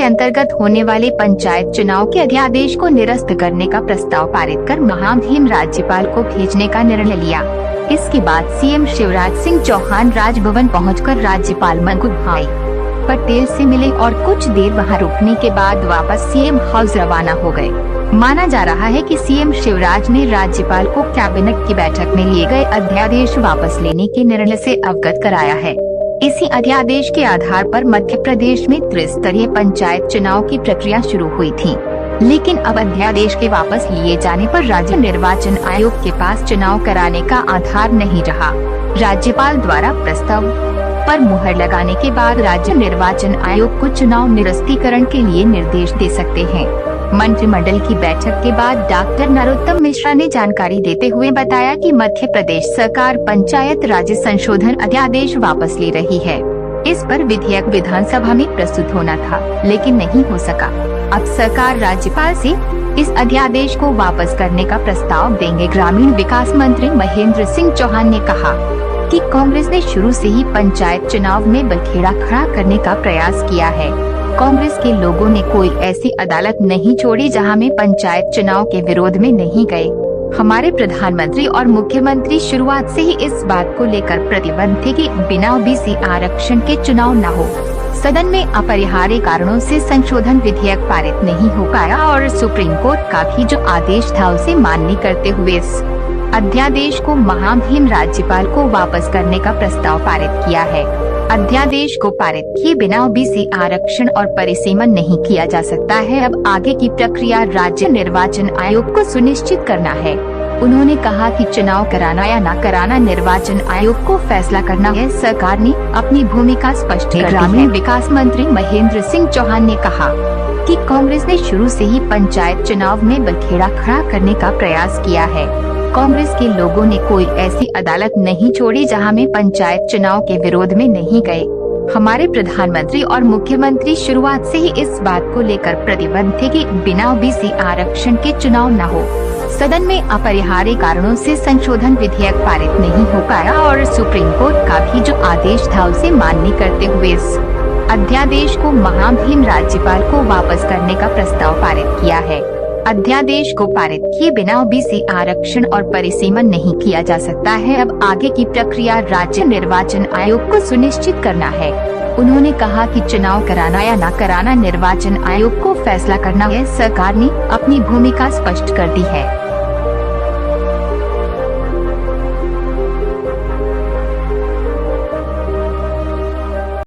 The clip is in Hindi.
अंतर्गत होने वाले पंचायत चुनाव के अध्यादेश को निरस्त करने का प्रस्ताव पारित कर महामहिम राज्यपाल को भेजने का निर्णय लिया। इसके बाद सीएम शिवराज सिंह चौहान राजभवन पहुंचकर राज्यपाल मंगू भाई पटेल से मिले और कुछ देर वहां रुकने के बाद वापस सीएम हाउस रवाना हो गए। माना जा रहा है कि सीएम शिवराज ने राज्यपाल को कैबिनेट की बैठक में लिए गए अध्यादेश वापस लेने के निर्णय से अवगत कराया है। इसी अध्यादेश के आधार पर मध्य प्रदेश में त्रिस्तरीय पंचायत चुनाव की प्रक्रिया शुरू हुई थी, लेकिन अब अध्यादेश के वापस लिए जाने पर राज्य निर्वाचन आयोग के पास चुनाव कराने का आधार नहीं रहा। राज्यपाल द्वारा प्रस्ताव पर मुहर लगाने के बाद राज्य निर्वाचन आयोग को चुनाव निरस्तीकरण के लिए निर्देश दे सकते हैं। मंत्रिमंडल की बैठक के बाद डॉक्टर नरोत्तम मिश्रा ने जानकारी देते हुए बताया कि मध्य प्रदेश सरकार पंचायत राज संशोधन अध्यादेश वापस ले रही है। इस पर विधेयक विधानसभा में प्रस्तुत होना था, लेकिन नहीं हो सका। अब सरकार राज्यपाल से इस अध्यादेश को वापस करने का प्रस्ताव देंगे। ग्रामीण विकास मंत्री महेंद्र सिंह चौहान ने कहा कि कांग्रेस ने शुरू से ही पंचायत चुनाव में बखेड़ा खड़ा करने का प्रयास किया है। कांग्रेस के लोगों ने कोई ऐसी अदालत नहीं छोड़ी जहां में पंचायत चुनाव के विरोध में नहीं गए। हमारे प्रधानमंत्री और मुख्यमंत्री शुरुआत से ही इस बात को लेकर प्रतिबद्ध थे कि बिना ओबीसी आरक्षण के चुनाव न हो। सदन में अपरिहार्य कारणों से संशोधन विधेयक पारित नहीं हो पाया और सुप्रीम कोर्ट का भी जो आदेश था उसे मान्य करते हुए इस अध्यादेश को महामहिम राज्यपाल को वापस करने का प्रस्ताव पारित किया है। अध्यादेश को पारित किए बिना ओबीसी आरक्षण और परिसीमन नहीं किया जा सकता है। अब आगे की प्रक्रिया राज्य निर्वाचन आयोग को सुनिश्चित करना है। उन्होंने कहा कि चुनाव कराना या न कराना निर्वाचन आयोग को फैसला करना है। सरकार ने अपनी भूमिका स्पष्ट कर दी है। ग्रामीण विकास मंत्री महेंद्र सिंह चौहान ने कहा कि कांग्रेस ने शुरू से ही पंचायत चुनाव में बखेड़ा खड़ा करने का प्रयास किया है। कांग्रेस के लोगों ने कोई ऐसी अदालत नहीं छोड़ी जहां में पंचायत चुनाव के विरोध में नहीं गए। हमारे प्रधानमंत्री और मुख्यमंत्री शुरुआत से ही इस बात को लेकर प्रतिबद्ध थे कि बिना ओबीसी आरक्षण के चुनाव न हो। सदन में अपरिहार्य कारणों से संशोधन विधेयक पारित नहीं हो पाया और सुप्रीम कोर्ट का भी जो आदेश था उसे मान्य करते हुए इस अध्यादेश को महामहिम राज्यपाल को वापस करने का प्रस्ताव पारित किया है। अध्यादेश को पारित किए बिना ओबीसी आरक्षण और परिसीमन नहीं किया जा सकता है। अब आगे की प्रक्रिया राज्य निर्वाचन आयोग को सुनिश्चित करना है। उन्होंने कहा कि चुनाव कराना या न कराना निर्वाचन आयोग को फैसला करना है। सरकार ने अपनी भूमिका स्पष्ट कर दी है।